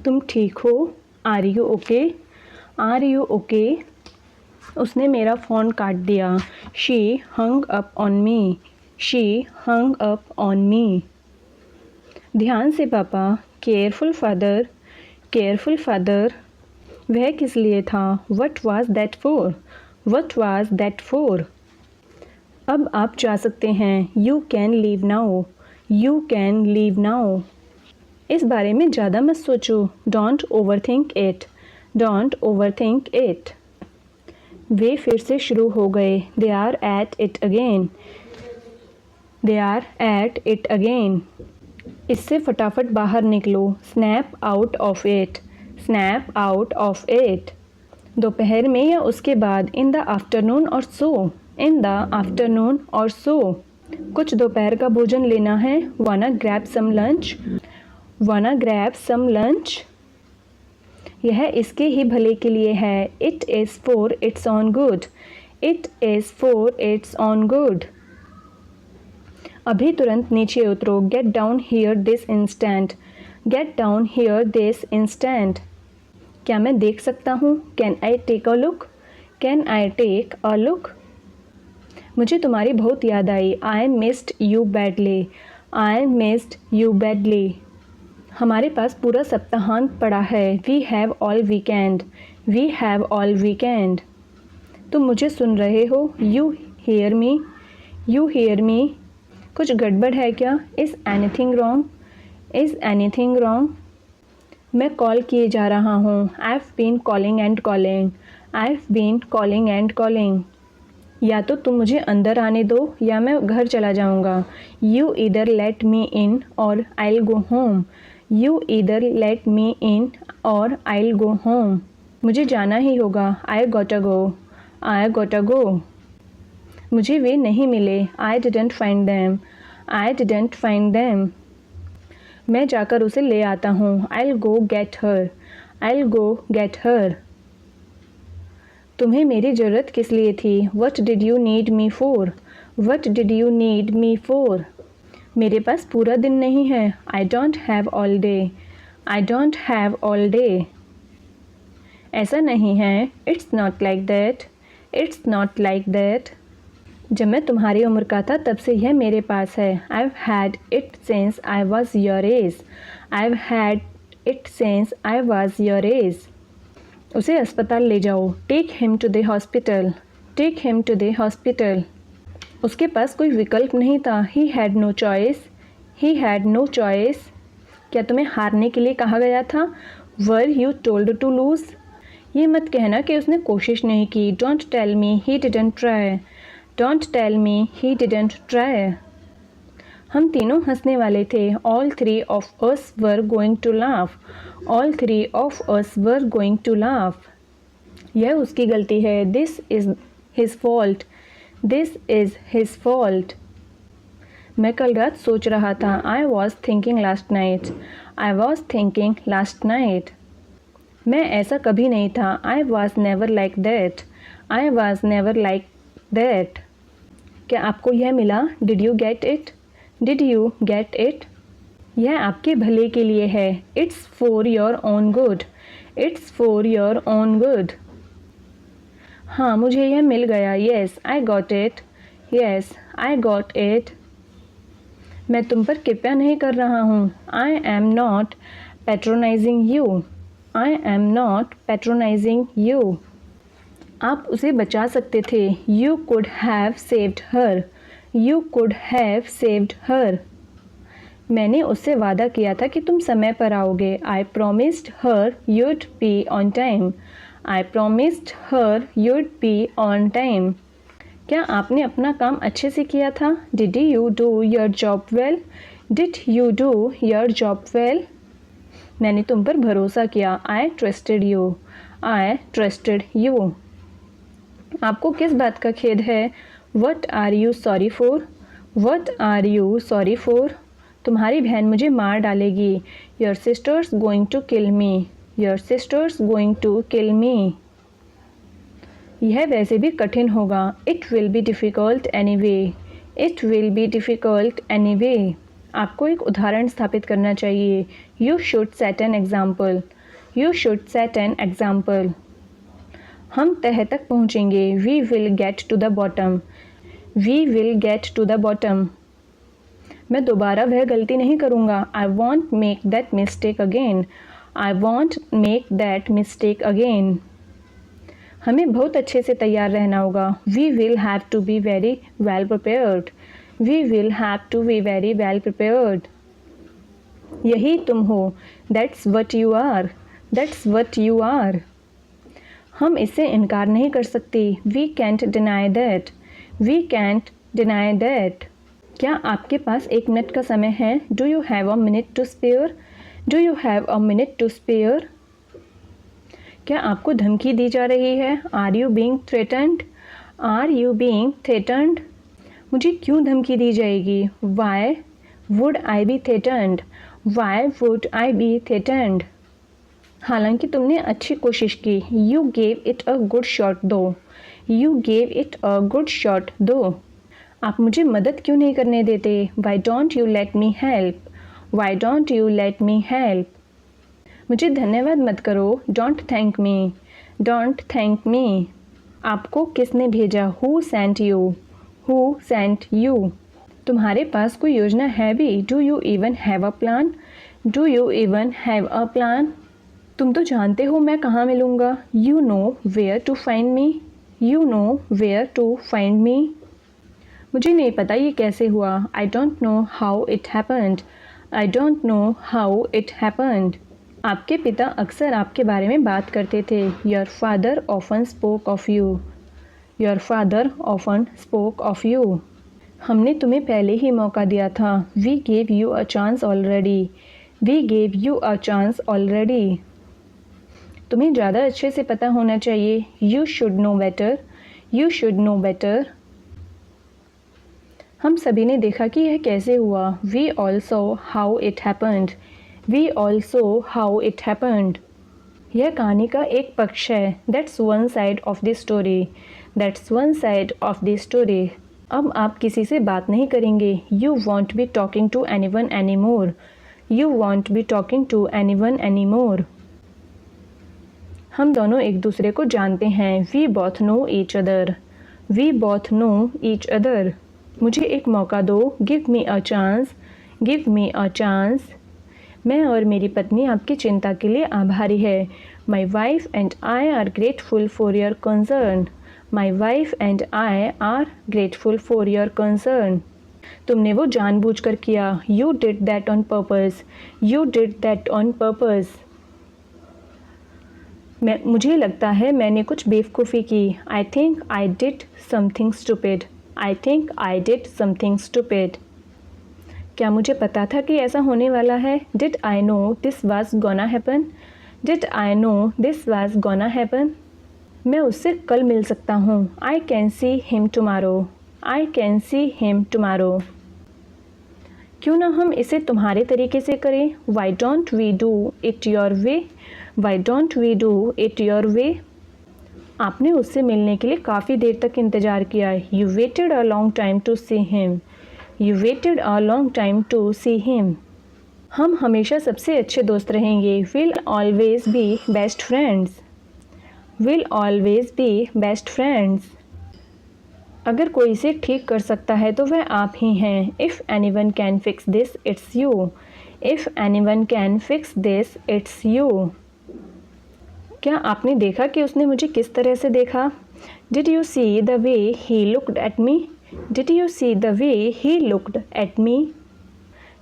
तुम ठीक हो? Are you okay? Are you okay? उसने मेरा फ़ोन काट दिया। She hung up on me. She hung up on me. ध्यान से पापा। Careful father. Careful father. वह किस लिए था? What was that for? What was that for? अब आप जा सकते हैं। You can leave now. You can leave now. इस बारे में ज़्यादा मत सोचो। Don't overthink it. Don't overthink it. वे फिर से शुरू हो गए। They are at it again. They are at it again. इससे फटाफट बाहर निकलो। Snap out of it. Snap out of it. दोपहर में या उसके बाद। इन द आफ्टरनून और सो। इन द आफ्टरनून और सो। कुछ दोपहर का भोजन लेना है। Wanna grab some lunch. Wanna grab some lunch. यह इसके ही भले के लिए है। It is for its own good. It is for its own good. अभी तुरंत नीचे उतरो। Get down here this instant. Get down here this instant. क्या मैं देख सकता हूँ? Can I take a look? Can I take a look? मुझे तुम्हारी बहुत याद आई। I missed you badly. I missed you badly. हमारे पास पूरा सप्ताहांत पड़ा है। We have all weekend. We have all weekend. तुम मुझे सुन रहे हो? You hear me. You hear me. कुछ गड़बड़ है क्या? Is anything wrong? Is anything wrong? मैं कॉल किए जा रहा हूँ। I have been calling and calling. I have been calling and calling. या तो तुम मुझे अंदर आने दो या मैं घर चला जाऊँगा। You either let me in or I will go home. You either let me in or I will go home. मुझे जाना ही होगा। आई गोटा गो। आई गोटा गो। मुझे वे नहीं मिले। I didn't find them. I didn't find them. मैं जाकर उसे ले आता हूँ। आई will go get her. I will go get her. तुम्हें मेरी ज़रूरत किस लिए थी? What did you need me for? What did you need me for? मेरे पास पूरा दिन नहीं है। I don't have all day. I don't have all day. ऐसा नहीं है। It's not like that. It's not like that. जब मैं तुम्हारी उम्र का था तब से यह मेरे पास है। I have had it since I was your age. I have had it since I was your age. उसे अस्पताल ले जाओ। Take him to the hospital. Take him to the hospital. उसके पास कोई विकल्प नहीं था। He had no choice. He had no choice. क्या तुम्हें हारने के लिए कहा गया था? Were you told to lose? ये मत कहना कि उसने कोशिश नहीं की। Don't tell me he didn't try. Don't tell me he didn't try. हम तीनों हंसने वाले थे। All three of us were going to laugh. All three of us were going to laugh. यह उसकी गलती है। This is his fault. This is his fault. मैं कल रात सोच रहा था। I was thinking last night. I was thinking last night. मैं ऐसा कभी नहीं था। I was never like that. I was never like that. क्या आपको यह मिला? Did you get it? Did you get it? यह आपके भले के लिए है। It's for your own good. It's for your own good. हाँ, मुझे यह मिल गया। Yes I got it. Yes I got it. मैं तुम पर कृपया नहीं कर रहा हूँ। I am not patronising you. I am not patronising you. आप उसे बचा सकते थे। You could have saved her. You could have saved her. मैंने उससे वादा किया था कि तुम समय पर आओगे। I promised her you'd be on time. I promised her you'd be on time. क्या आपने अपना काम अच्छे से किया था? Did you do your job well? Did you do your job well? मैंने तुम पर भरोसा किया। I trusted you. I trusted you. आपको किस बात का खेद है? What are you sorry for? What are you sorry for? तुम्हारी बहन मुझे मार डालेगी। Your sister's going to kill me. Your sister's going to kill me. यह वैसे भी कठिन होगा। It will be difficult anyway. It will be difficult anyway. आपको एक उदाहरण स्थापित करना चाहिए। You should set an example. You should set an example. हम तह तक पहुँचेंगे. We will get to the bottom. We will get to the bottom. मैं दोबारा वह गलती नहीं करूँगा. I won't make that mistake again. I won't make that mistake again. हमें बहुत अच्छे से तैयार रहना होगा. We will have to be very well prepared. We will have to be very well prepared. यही तुम हो. That's what you are. That's what you are. हम इससे इनकार नहीं कर सकते. We can't deny that. We can't deny that. क्या आपके पास 1 मिनट का समय है? Do you have a minute to spare? Do you have a minute to spare? क्या आपको धमकी दी जा रही है? Are you being threatened? Are you being threatened? मुझे क्यों धमकी दी जाएगी? Why would I be threatened? Why would I be threatened? हालांकि तुमने अच्छी कोशिश की. You gave it a good shot though. You gave it a good shot though. आप मुझे मदद क्यों नहीं करने देते? Why don't you let me help? Why don't you let me help? मुझे धन्यवाद मत करो. Don't thank me. Don't thank me. आपको किसने भेजा? Who sent you? Who sent you? तुम्हारे पास कोई योजना है भी? Do you even have a plan? Do you even have a plan? तुम तो जानते हो मैं कहाँ मिलूँगा. You know where to find me. You know where to find me. मुझे नहीं पता ये कैसे हुआ. I don't know how it happened. I don't know how it happened. आपके पिता अक्सर आपके बारे में बात करते थे. Your father often spoke of you. Your father often spoke of you. हमने तुम्हें पहले ही मौका दिया था. We gave you a chance already. We gave you a chance already. तुम्हें ज़्यादा अच्छे से पता होना चाहिए. You should know better. You should know better. हम सभी ने देखा कि यह कैसे हुआ. We all saw how it happened. We all saw how it happened. यह कहानी का एक पक्ष है. That's one side of the story. That's one side of the story. अब आप किसी से बात नहीं करेंगे. You won't be talking to anyone anymore. You won't be talking to anyone anymore. हम दोनों एक दूसरे को जानते हैं. We both know each other. We both know each other. मुझे एक मौका दो. Give me a chance. Give me a chance. मैं और मेरी पत्नी आपकी चिंता के लिए आभारी है. My wife and I are grateful for your concern. My wife and I are grateful for your concern. तुमने वो जानबूझकर किया. You did that on purpose. You did that on purpose. मुझे लगता है मैंने कुछ बेवकूफ़ी की. I think I did something stupid. I think I did something stupid. क्या मुझे पता था कि ऐसा होने वाला है? Did I know this was gonna happen? Did I know this was gonna happen? मैं उससे कल मिल सकता हूँ. I can see him tomorrow. I can see him tomorrow. क्यों ना हम इसे तुम्हारे तरीके से करें? Why don't we do it your way? Why don't we do it your way? आपने उससे मिलने के लिए काफ़ी देर तक इंतज़ार किया. You waited a long time to see him. You waited a long time to see him. हम हमेशा सबसे अच्छे दोस्त रहेंगे. We'll always be best friends. We'll always be best friends. अगर कोई इसे ठीक कर सकता है तो वह आप ही हैं. If anyone can fix this, it's you. If anyone can fix this, it's you. क्या आपने देखा कि उसने मुझे किस तरह से देखा? Did you see the way he looked at me? Did you see the way he looked at me?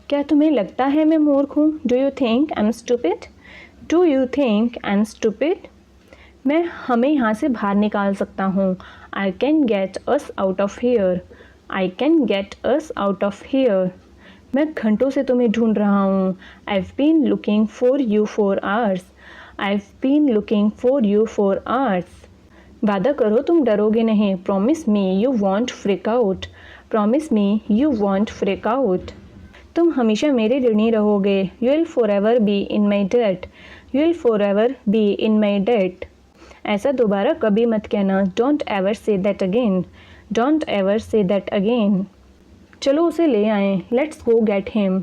क्या तुम्हें लगता है मैं मूर्ख हूँ? Do you think I'm stupid? Do you think I'm stupid? मैं हमें यहाँ से बाहर निकाल सकता हूँ. I can get us out of here. I can get us out of here. मैं घंटों से तुम्हें ढूंढ रहा हूँ. I've been looking for you for hours. I've been looking for you for hours. वादा करो तुम डरोगे नहीं. Promise me you won't freak out. Promise me you won't freak out. तुम हमेशा मेरे ऋणी रहोगे. You'll forever be in my debt. You'll forever be in my debt. ऐसा दोबारा कभी मत कहना. Don't ever say that again. Don't ever say that again. चलो उसे ले आएं. Let's go get him.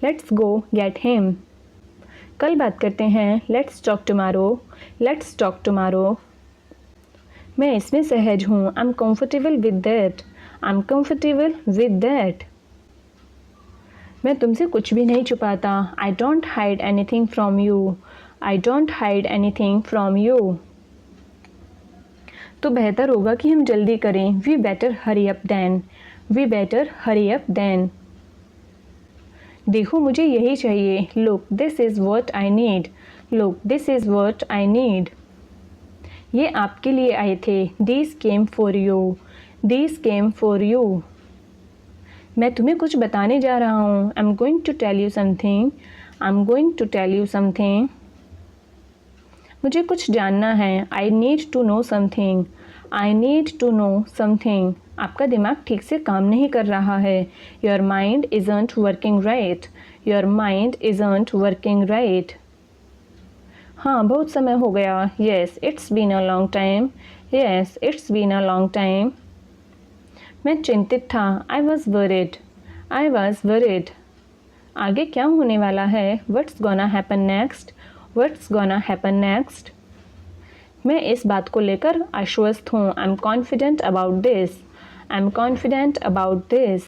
Let's go get him. कल बात करते हैं, let's talk tomorrow, let's talk tomorrow. मैं इसमें सहज हूँ, I am comfortable with that, I am comfortable with that. मैं तुमसे कुछ भी नहीं छुपाता, I don't hide anything from you, I don't hide anything from you. तो बेहतर होगा कि हम जल्दी करें, we better hurry up then, we better hurry up then. देखो मुझे यही चाहिए, look this is what I need, look this is what I need. ये आपके लिए आए थे, these came for you, these came for you. मैं तुम्हें कुछ बताने जा रहा हूँ, I am going to tell you something, I am going to tell you something. मुझे कुछ जानना है, I need to know something, I need to know something. आपका दिमाग ठीक से काम नहीं कर रहा है, your mind isn't working right, your mind isn't working right. हाँ बहुत समय हो गया, yes it's been a long time, yes it's been a long time. मैं चिंतित था, I was worried, I was worried. आगे क्या होने वाला है, what's gonna happen next, what's gonna happen next. मैं इस बात को लेकर आश्वस्त हूँ, I am confident about this, I am confident about this.